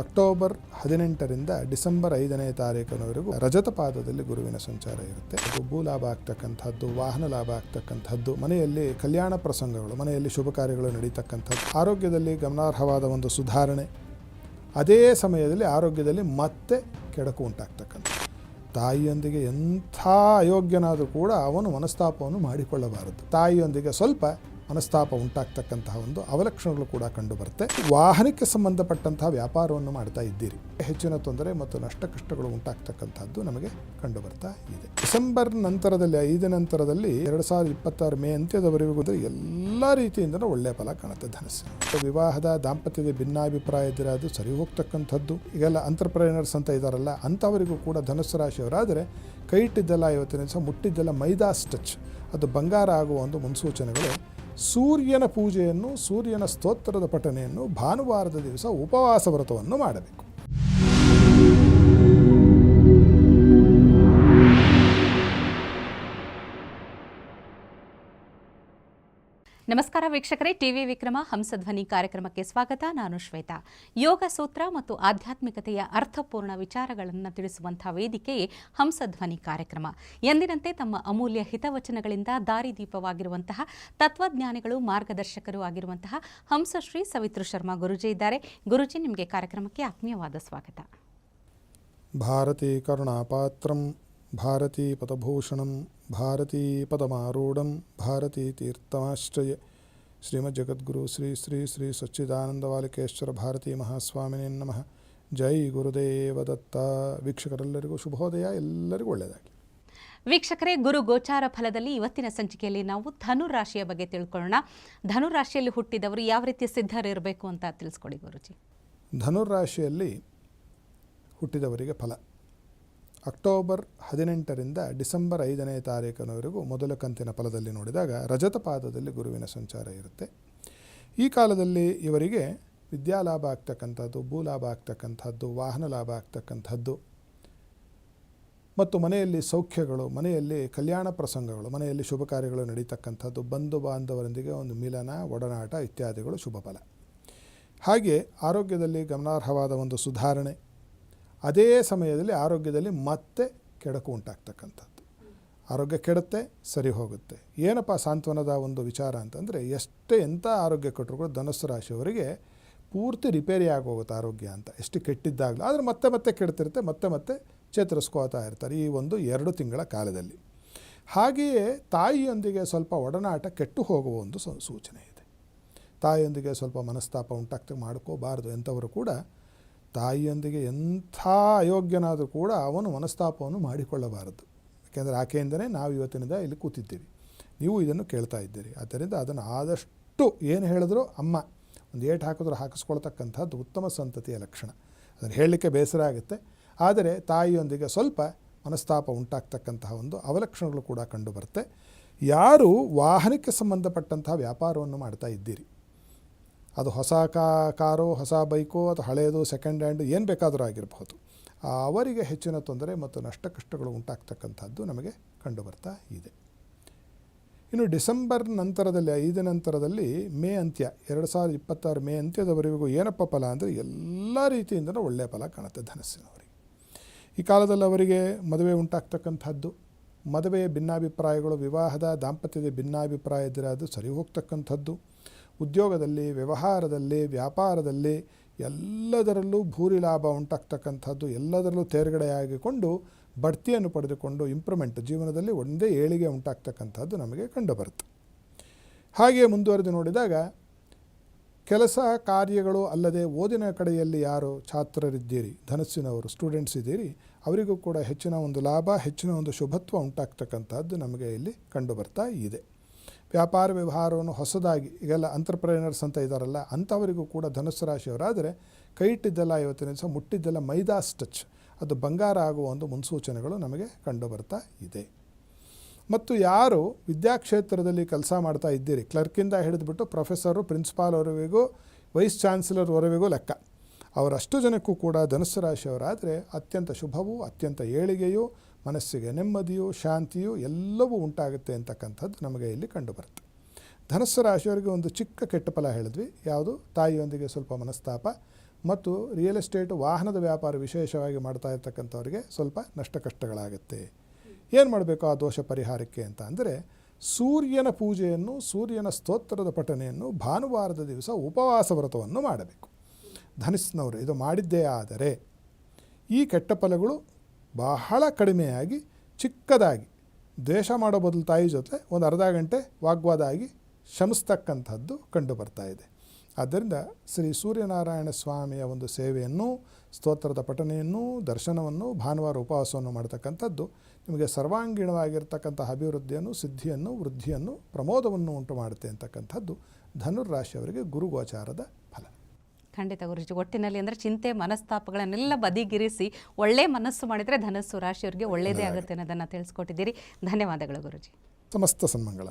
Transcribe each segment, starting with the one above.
October 18ರಿಂದ December 5ನೇ ತಾರೀಕಿನವರೆಗೂ ರಜತ ಪಾದದಲ್ಲಿ ಗುರುವಿನ ಸಂಚಾರ ಇರುತ್ತೆ. ಅದು ಭೂಲಾಭ ಆಗ್ತಕ್ಕಂಥದ್ದು, ವಾಹನ ಲಾಭ ಆಗ್ತಕ್ಕಂಥದ್ದು, ಮನೆಯಲ್ಲಿ ಕಲ್ಯಾಣ ಪ್ರಸಂಗಗಳು, ಮನೆಯಲ್ಲಿ ಶುಭ ಕಾರ್ಯಗಳು ನಡೀತಕ್ಕಂಥದ್ದು, ಆರೋಗ್ಯದಲ್ಲಿ ಗಮನಾರ್ಹವಾದ ಒಂದು ಸುಧಾರಣೆ, ಅದೇ ಸಮಯದಲ್ಲಿ ಆರೋಗ್ಯದಲ್ಲಿ ಮತ್ತೆ ಕೆಡಕು ಉಂಟಾಗ್ತಕ್ಕಂಥದ್ದು. ತಾಯಿಯೊಂದಿಗೆ ಎಂಥ ಅಯೋಗ್ಯನಾದರೂ ಕೂಡ ಅವನು ಮನಸ್ತಾಪವನ್ನು ಮಾಡಿಕೊಳ್ಳಬಾರದು. ತಾಯಿಯೊಂದಿಗೆ ಸ್ವಲ್ಪ ಮನಸ್ತಾಪ ಉಂಟಾಗ್ತಕ್ಕಂತಹ ಒಂದು ಅವಲಕ್ಷಣಗಳು ಕೂಡ ಕಂಡುಬರುತ್ತೆ. ವಾಹನಕ್ಕೆ ಸಂಬಂಧಪಟ್ಟಂತಹ ವ್ಯಾಪಾರವನ್ನು ಮಾಡ್ತಾ ಇದ್ದೀರಿ, ಹೆಚ್ಚಿನ ತೊಂದರೆ ಮತ್ತು ನಷ್ಟ ಕಷ್ಟಗಳು ಉಂಟಾಗ್ತಕ್ಕಂಥದ್ದು ನಮಗೆ ಕಂಡುಬರ್ತಾ ಇದೆ. ಡಿಸೆಂಬರ್ ನಂತರದಲ್ಲಿ 5 ನಂತರದಲ್ಲಿ 2026 ಮೇ ಅಂತ್ಯದವರೆಗೂ ಎಲ್ಲ ರೀತಿಯಿಂದ ಒಳ್ಳೆಯ ಫಲ ಕಾಣುತ್ತೆ. ಧನಸ್ಸು ವಿವಾಹದ ದಾಂಪತ್ಯದ ಭಿನ್ನಾಭಿಪ್ರಾಯ ಇದ್ದರೆ ಅದು ಸರಿ ಹೋಗ್ತಕ್ಕಂಥದ್ದು. ಈಗೆಲ್ಲ ಅಂಟರ್ಪ್ರೆನರ್ಸ್ ಅಂತ ಇದ್ದಾರಲ್ಲ, ಅಂಥವರಿಗೂ ಕೂಡ ಧನುಸ್ಸು ರಾಶಿಯವರಾದರೆ ಕೈ ಇಟ್ಟಿದ್ದೆಲ್ಲ ಇವತ್ತಿನ ದಿವಸ ಮುಟ್ಟಿದ್ದೆಲ್ಲ ಮೈದಾಸ್ ಟಚ್, ಅದು ಬಂಗಾರ ಆಗುವ ಒಂದು ಮುನ್ಸೂಚನೆಗಳು. ಸೂರ್ಯನ ಪೂಜೆಯನ್ನು, ಸೂರ್ಯನ ಸ್ತೋತ್ರದ ಪಠನೆಯನ್ನು ಭಾನುವಾರದ ದಿವಸ ಉಪವಾಸ ವ್ರತವನ್ನು ಮಾಡಬೇಕು. ನಮಸ್ಕಾರ ವೀಕ್ಷಕರೇ, ಟಿವಿ ವಿಕ್ರಮ ಹಂಸಧ್ವನಿ ಕಾರ್ಯಕ್ರಮಕ್ಕೆ ಸ್ವಾಗತ. ನಾನು ಶ್ವೇತಾ. ಯೋಗ ಸೂತ್ರ ಮತ್ತು ಆಧ್ಯಾತ್ಮಿಕತೆಯ ಅರ್ಥಪೂರ್ಣ ವಿಚಾರಗಳನ್ನು ತಿಳಿಸುವಂತಹ ವೇದಿಕೆಯೇ ಹಂಸಧ್ವನಿ ಕಾರ್ಯಕ್ರಮ. ಎಂದಿನಂತೆ ತಮ್ಮ ಅಮೂಲ್ಯ ಹಿತವಚನಗಳಿಂದ ದಾರಿದೀಪವಾಗಿರುವಂತಹ ತತ್ವಜ್ಞಾನಿಗಳು, ಮಾರ್ಗದರ್ಶಕರು ಆಗಿರುವಂತಹ ಹಂಸಶ್ರೀ ಸವಿತೃ ಶರ್ಮಾ ಗುರುಜಿ ಇದ್ದಾರೆ. ಗುರುಜಿ, ನಿಮಗೆ ಕಾರ್ಯಕ್ರಮಕ್ಕೆ ಆತ್ಮೀಯವಾದ ಸ್ವಾಗತ. ಭಾರತೀ ಕರುಣಾಪಾತ್ರಂ ಭಾರತೀ ಪದಭೂಷಣಂ ಭಾರತೀ ಪದಮಾರೂಢಂ ಭಾರತೀ ತೀರ್ಥಮಾಶ್ರಯ ಶ್ರೀಮಜ್ಜಗದ್ಗುರು ಶ್ರೀ ಶ್ರೀ ಶ್ರೀ ಸಚ್ಚಿದಾನಂದವಾಲಿಕೇಶ್ವರ ಭಾರತೀ ಮಹಾಸ್ವಾಮಿನೇ ನಮಃ. ಜೈ ಗುರುದೇವ ದತ್ತ. ವೀಕ್ಷಕರೆಲ್ಲರಿಗೂ ಶುಭೋದಯ, ಎಲ್ಲರಿಗೂ ಒಳ್ಳೆಯದಾಗಲಿ. ವೀಕ್ಷಕರೇ, ಗುರು ಗೋಚಾರ ಫಲದಲ್ಲಿ ಇವತ್ತಿನ ಸಂಚಿಕೆಯಲ್ಲಿ ನಾವು ಧನುರಾಶಿಯ ಬಗ್ಗೆ ತಿಳ್ಕೊಳ್ಳೋಣ. ಧನುರಾಶಿಯಲ್ಲಿ ಹುಟ್ಟಿದವರು ಯಾವ ರೀತಿ ಸಿದ್ಧರಿರಬೇಕು ಅಂತ ತಿಳಿಸ್ಕೊಡಿ ಗುರುಜಿ. ಧನುರಾಶಿಯಲ್ಲಿ ಹುಟ್ಟಿದವರಿಗೆ ಫಲ ಅಕ್ಟೋಬರ್ 18ರಿಂದ ಡಿಸೆಂಬರ್ 5ನೇ ತಾರೀಕಿನವರೆಗೂ ಮೊದಲ ಕಂತಿನ ಫಲದಲ್ಲಿ ನೋಡಿದಾಗ ರಜತ ಪಾದದಲ್ಲಿ ಗುರುವಿನ ಸಂಚಾರ ಇರುತ್ತೆ. ಈ ಕಾಲದಲ್ಲಿ ಇವರಿಗೆ ವಿದ್ಯಾಲಾಭ ಆಗ್ತಕ್ಕಂಥದ್ದು, ಭೂಲಾಭ ಆಗ್ತಕ್ಕಂಥದ್ದು, ವಾಹನ ಲಾಭ ಆಗ್ತಕ್ಕಂಥದ್ದು ಮತ್ತು ಮನೆಯಲ್ಲಿ ಸೌಖ್ಯಗಳು, ಮನೆಯಲ್ಲಿ ಕಲ್ಯಾಣ ಪ್ರಸಂಗಗಳು, ಮನೆಯಲ್ಲಿ ಶುಭ ಕಾರ್ಯಗಳು ನಡೀತಕ್ಕಂಥದ್ದು, ಬಂಧು ಬಾಂಧವರೊಂದಿಗೆ ಒಂದು ಮಿಲನ, ಒಡನಾಟ ಇತ್ಯಾದಿಗಳು ಶುಭ ಫಲ. ಹಾಗೆ ಆರೋಗ್ಯದಲ್ಲಿ ಗಮನಾರ್ಹವಾದ ಒಂದು ಸುಧಾರಣೆ, ಅದೇ ಸಮಯದಲ್ಲಿ ಆರೋಗ್ಯದಲ್ಲಿ ಮತ್ತೆ ಕೆಡಕು ಉಂಟಾಗ್ತಕ್ಕಂಥದ್ದು. ಆರೋಗ್ಯ ಕೆಡುತ್ತೆ, ಸರಿ ಹೋಗುತ್ತೆ. ಏನಪ್ಪ ಸಾಂತ್ವನದ ಒಂದು ವಿಚಾರ ಅಂತಂದರೆ, ಎಂಥ ಆರೋಗ್ಯ ಕೊಟ್ಟರು ಕೂಡ ಧನುಸ್ಸು ರಾಶಿಯವರಿಗೆ ಪೂರ್ತಿ ರಿಪೇರಿ ಆಗೋಗುತ್ತೆ ಆರೋಗ್ಯ ಅಂತ. ಎಷ್ಟು ಕೆಟ್ಟಿದ್ದಾಗಲೂ ಆದರೆ ಮತ್ತೆ ಮತ್ತೆ ಕೆಡ್ತಿರುತ್ತೆ, ಮತ್ತೆ ಚೇತರಿಸ್ಕೋತಾ ಇರ್ತಾರೆ ಈ ಒಂದು 2 ತಿಂಗಳ ಕಾಲದಲ್ಲಿ. ಹಾಗೆಯೇ ತಾಯಿಯೊಂದಿಗೆ ಸ್ವಲ್ಪ ಒಡನಾಟ ಕೆಟ್ಟು ಹೋಗುವ ಒಂದು ಸೂಚನೆ ಇದೆ. ತಾಯಿಯೊಂದಿಗೆ ಸ್ವಲ್ಪ ಮನಸ್ತಾಪ ಮಾಡ್ಕೋಬಾರ್ದು. ಎಂಥವರು ಕೂಡ ತಾಯಿಯೊಂದಿಗೆ ಎಂಥ ಅಯೋಗ್ಯನಾದರೂ ಕೂಡ ಅವನು ಮನಸ್ತಾಪವನ್ನು ಮಾಡಿಕೊಳ್ಳಬಾರದು. ಯಾಕೆಂದರೆ ಆಕೆಯಿಂದಲೇ ನಾವು ಇವತ್ತಿನಿಂದ ಇಲ್ಲಿ ಕೂತಿದ್ದೀವಿ, ನೀವು ಇದನ್ನು ಕೇಳ್ತಾ ಇದ್ದೀರಿ. ಆದ್ದರಿಂದ ಅದನ್ನು ಆದಷ್ಟು ಏನು ಹೇಳಿದ್ರು ಅಮ್ಮ ಒಂದು ಏಟು ಹಾಕಿದ್ರು ಹಾಕಿಸ್ಕೊಳ್ತಕ್ಕಂಥದ್ದು ಉತ್ತಮ ಸಂತತಿಯ ಲಕ್ಷಣ. ಅದನ್ನು ಹೇಳಲಿಕ್ಕೆ ಬೇಸರ ಆಗುತ್ತೆ, ಆದರೆ ತಾಯಿಯೊಂದಿಗೆ ಸ್ವಲ್ಪ ಮನಸ್ತಾಪ ಉಂಟಾಗ್ತಕ್ಕಂತಹ ಒಂದು ಅವಲಕ್ಷಣಗಳು ಕೂಡ ಕಂಡುಬರುತ್ತೆ. ಯಾರು ವಾಹನಕ್ಕೆ ಸಂಬಂಧಪಟ್ಟಂತಹ ವ್ಯಾಪಾರವನ್ನು ಮಾಡ್ತಾ ಇದ್ದೀರಿ, ಅದು ಹೊಸ ಕಾರೋ, ಹೊಸ ಬೈಕೋ ಅಥವಾ ಹಳೆಯದು ಸೆಕೆಂಡ್ ಹ್ಯಾಂಡ್ ಏನು ಬೇಕಾದರೂ ಆಗಿರಬಹುದು, ಅವರಿಗೆ ಹೆಚ್ಚಿನ ತೊಂದರೆ ಮತ್ತು ನಷ್ಟ ಕಷ್ಟಗಳು ಉಂಟಾಗ್ತಕ್ಕಂಥದ್ದು ನಮಗೆ ಕಂಡುಬರ್ತಾ ಇದೆ. ಇನ್ನು ಡಿಸೆಂಬರ್ ನಂತರದಲ್ಲಿ 5 ನಂತರದಲ್ಲಿ ಮೇ ಅಂತ್ಯ 2026 ಮೇ ಅಂತ್ಯದವರೆಗೂ ಏನಪ್ಪ ಫಲ ಅಂದರೆ ಎಲ್ಲ ರೀತಿಯಿಂದಲೂ ಒಳ್ಳೆಯ ಫಲ ಕಾಣುತ್ತೆ ಧನಸ್ಸಿನವರಿಗೆ. ಈ ಕಾಲದಲ್ಲಿ ಅವರಿಗೆ ಮದುವೆ ಉಂಟಾಗ್ತಕ್ಕಂಥದ್ದು, ಮದುವೆಯ ಭಿನ್ನಾಭಿಪ್ರಾಯಗಳು, ವಿವಾಹದ ದಾಂಪತ್ಯದ ಭಿನ್ನಾಭಿಪ್ರಾಯ ಇದ್ದರೆ ಅದು ಸರಿ ಹೋಗ್ತಕ್ಕಂಥದ್ದು, ಉದ್ಯೋಗದಲ್ಲಿ, ವ್ಯವಹಾರದಲ್ಲಿ, ವ್ಯಾಪಾರದಲ್ಲಿ ಎಲ್ಲದರಲ್ಲೂ ಭೂರಿ ಲಾಭ ಉಂಟಾಗ್ತಕ್ಕಂಥದ್ದು, ಎಲ್ಲದರಲ್ಲೂ ತೇರ್ಗಡೆಯಾಗಿಕೊಂಡು ಬಡ್ತಿಯನ್ನು ಪಡೆದುಕೊಂಡು ಇಂಪ್ರೂವ್ಮೆಂಟ್, ಜೀವನದಲ್ಲಿ ಒಂದೇ ಏಳಿಗೆ ಉಂಟಾಗ್ತಕ್ಕಂಥದ್ದು ನಮಗೆ ಕಂಡುಬರುತ್ತೆ. ಹಾಗೆಯೇ ಮುಂದುವರೆದು ನೋಡಿದಾಗ ಕೆಲಸ ಕಾರ್ಯಗಳು ಅಲ್ಲದೆ ಓದಿನ ಕಡೆಯಲ್ಲಿ ಯಾರು ಛಾತ್ರರಿದ್ದೀರಿ, ಧನಸ್ಸಿನವರು ಸ್ಟೂಡೆಂಟ್ಸ್ ಇದ್ದೀರಿ, ಅವರಿಗೂ ಕೂಡ ಹೆಚ್ಚಿನ ಒಂದು ಲಾಭ, ಹೆಚ್ಚಿನ ಒಂದು ಶುಭತ್ವ ಉಂಟಾಗ್ತಕ್ಕಂಥದ್ದು ನಮಗೆ ಇಲ್ಲಿ ಕಂಡುಬರ್ತಾ ಇದೆ. ವ್ಯಾಪಾರ ವ್ಯವಹಾರವನ್ನು ಹೊಸದಾಗಿ ಈಗೆಲ್ಲ ಅಂಟರ್ಪ್ರೆನರ್ಸ್ ಅಂತ ಇದ್ದಾರಲ್ಲ, ಅಂಥವರಿಗೂ ಕೂಡ ಧನುಸ್ಸು ರಾಶಿಯವರಾದರೆ ಕೈ ಇಟ್ಟಿದ್ದೆಲ್ಲ ಇವತ್ತಿನ ದಿವಸ ಮುಟ್ಟಿದ್ದೆಲ್ಲ ಮೈದಾಸ್ ಟಚ್, ಅದು ಬಂಗಾರ ಆಗುವ ಒಂದು ಮುನ್ಸೂಚನೆಗಳು ನಮಗೆ ಕಂಡುಬರ್ತಾ ಇದೆ. ಮತ್ತು ಯಾರು ವಿದ್ಯಾಕ್ಷೇತ್ರದಲ್ಲಿ ಕೆಲಸ ಮಾಡ್ತಾ ಇದ್ದೀರಿ, ಕ್ಲರ್ಕಿಂದ ಹಿಡಿದುಬಿಟ್ಟು ಪ್ರೊಫೆಸರು, ಪ್ರಿನ್ಸಿಪಾಲ್ವರೆಗೂ, ವೈಸ್ ಚಾನ್ಸಲರ್ವರೆಗೂ ಲೆಕ್ಕ, ಅವರಷ್ಟು ಜನಕ್ಕೂ ಕೂಡ ಧನುಸ್ಸು ರಾಶಿಯವರಾದರೆ ಅತ್ಯಂತ ಶುಭವೂ, ಅತ್ಯಂತ ಏಳಿಗೆಯೂ, ಮನಸ್ಸಿಗೆ ನೆಮ್ಮದಿಯು, ಶಾಂತಿಯು ಎಲ್ಲವೂ ಉಂಟಾಗುತ್ತೆ ಅಂತಕ್ಕಂಥದ್ದು ನಮಗೆ ಇಲ್ಲಿ ಕಂಡುಬರುತ್ತೆ. ಧನುಸ್ಸು ರಾಶಿಯವರಿಗೆ ಒಂದು ಚಿಕ್ಕ ಕೆಟ್ಟ ಫಲ ಹೇಳಿದ್ವಿ, ಯಾವುದು ತಾಯಿಯೊಂದಿಗೆ ಸ್ವಲ್ಪ ಮನಸ್ತಾಪ ಮತ್ತು ರಿಯಲ್ ಎಸ್ಟೇಟ್ ವಾಹನದ ವ್ಯಾಪಾರ ವಿಶೇಷವಾಗಿ ಮಾಡ್ತಾ ಇರ್ತಕ್ಕಂಥವ್ರಿಗೆ ಸ್ವಲ್ಪ ನಷ್ಟ ಕಷ್ಟಗಳಾಗುತ್ತೆ. ಏನು ಮಾಡಬೇಕು ಆ ದೋಷ ಪರಿಹಾರಕ್ಕೆ ಅಂತ ಅಂದರೆ, ಸೂರ್ಯನ ಪೂಜೆಯನ್ನು, ಸೂರ್ಯನ ಸ್ತೋತ್ರದ ಪಠನೆಯನ್ನು ಭಾನುವಾರದ ದಿವಸ ಉಪವಾಸ ವ್ರತವನ್ನು ಮಾಡಬೇಕು. ಧನುಸ್ಸಿನವರು ಇದು ಮಾಡಿದ್ದೇ ಆದರೆ ಈ ಕೆಟ್ಟ ಫಲಗಳು ಬಹಳ ಕಡಿಮೆಯಾಗಿ ಚಿಕ್ಕದಾಗಿ, ದ್ವೇಷ ಮಾಡೋ ಬದಲು ತಾಯಿ ಜೊತೆ ಒಂದು ಅರ್ಧ ಗಂಟೆ ವಾಗ್ವಾದ ಆಗಿ ಶಮಿಸ್ತಕ್ಕಂಥದ್ದು ಕಂಡು ಬರ್ತಾ ಇದೆ. ಆದ್ದರಿಂದ ಶ್ರೀ ಸೂರ್ಯನಾರಾಯಣ ಸ್ವಾಮಿಯ ಒಂದು ಸೇವೆಯನ್ನು, ಸ್ತೋತ್ರದ ಪಠನೆಯನ್ನು, ದರ್ಶನವನ್ನು, ಭಾನುವಾರ ಉಪವಾಸವನ್ನು ಮಾಡ್ತಕ್ಕಂಥದ್ದು ನಿಮಗೆ ಸರ್ವಾಂಗೀಣವಾಗಿರ್ತಕ್ಕಂಥ ಅಭಿವೃದ್ಧಿಯನ್ನು, ಸಿದ್ಧಿಯನ್ನು, ವೃದ್ಧಿಯನ್ನು, ಪ್ರಮೋದವನ್ನು ಉಂಟು ಮಾಡುತ್ತೆ ಅಂತಕ್ಕಂಥದ್ದು ಧನುರಾಶಿಯವರಿಗೆ ಗುರುಗೋಚಾರದ ಫಲ. ಖಂಡಿತ ಗುರುಜಿ. ಒಟ್ಟಿನಲ್ಲಿ ಅಂದರೆ ಚಿಂತೆ ಮನಸ್ತಾಪಗಳನ್ನೆಲ್ಲ ಬದಿಗಿರಿಸಿ ಒಳ್ಳೆ ಮನಸ್ಸು ಮಾಡಿದರೆ ಧನಸ್ಸು ರಾಶಿಯವರಿಗೆ ಒಳ್ಳೆಯದೇ ಆಗುತ್ತೆ ಅನ್ನೋದನ್ನು ತಿಳಿಸ್ಕೊಟ್ಟಿದ್ದೀರಿ. ಧನ್ಯವಾದಗಳು ಗುರುಜಿ. ಸಮಸ್ತ ಸನ್ಮಂಗಳ.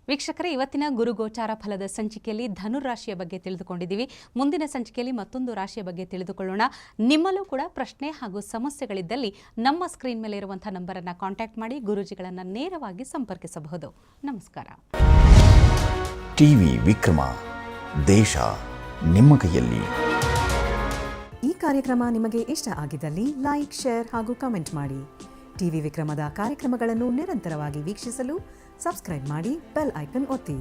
ವೀಕ್ಷಕರೇ, ಇವತ್ತಿನ ಗುರುಗೋಚಾರ ಫಲದ ಸಂಚಿಕೆಯಲ್ಲಿ ಧನುರಾಶಿಯ ಬಗ್ಗೆ ತಿಳಿದುಕೊಂಡಿದ್ದೀವಿ. ಮುಂದಿನ ಸಂಚಿಕೆಯಲ್ಲಿ ಮತ್ತೊಂದು ರಾಶಿಯ ಬಗ್ಗೆ ತಿಳಿದುಕೊಳ್ಳೋಣ. ನಿಮ್ಮಲ್ಲೂ ಕೂಡ ಪ್ರಶ್ನೆ ಹಾಗೂ ಸಮಸ್ಯೆಗಳಿದ್ದಲ್ಲಿ ನಮ್ಮ ಸ್ಕ್ರೀನ್ ಮೇಲೆ ಇರುವಂಥ ನಂಬರನ್ನು ಕಾಂಟ್ಯಾಕ್ಟ್ ಮಾಡಿ ಗುರೂಜಿಗಳನ್ನು ನೇರವಾಗಿ ಸಂಪರ್ಕಿಸಬಹುದು. ನಮಸ್ಕಾರ. ಟಿವಿ ವಿಕ್ರಮ, ದೇಶ ನಿಮ್ಮ ಕೈಯಲ್ಲಿ. ಈ ಕಾರ್ಯಕ್ರಮ ನಿಮಗೆ ಇಷ್ಟ ಆಗಿದ್ದಲ್ಲಿ ಲೈಕ್, ಶೇರ್ ಹಾಗೂ ಕಮೆಂಟ್ ಮಾಡಿ. ಟಿವಿ ವಿಕ್ರಮದ ಕಾರ್ಯಕ್ರಮಗಳನ್ನು ನಿರಂತರವಾಗಿ ವೀಕ್ಷಿಸಲು ಸಬ್ಸ್ಕ್ರೈಬ್ ಮಾಡಿ, ಬೆಲ್ ಐಕನ್ ಒತ್ತಿ.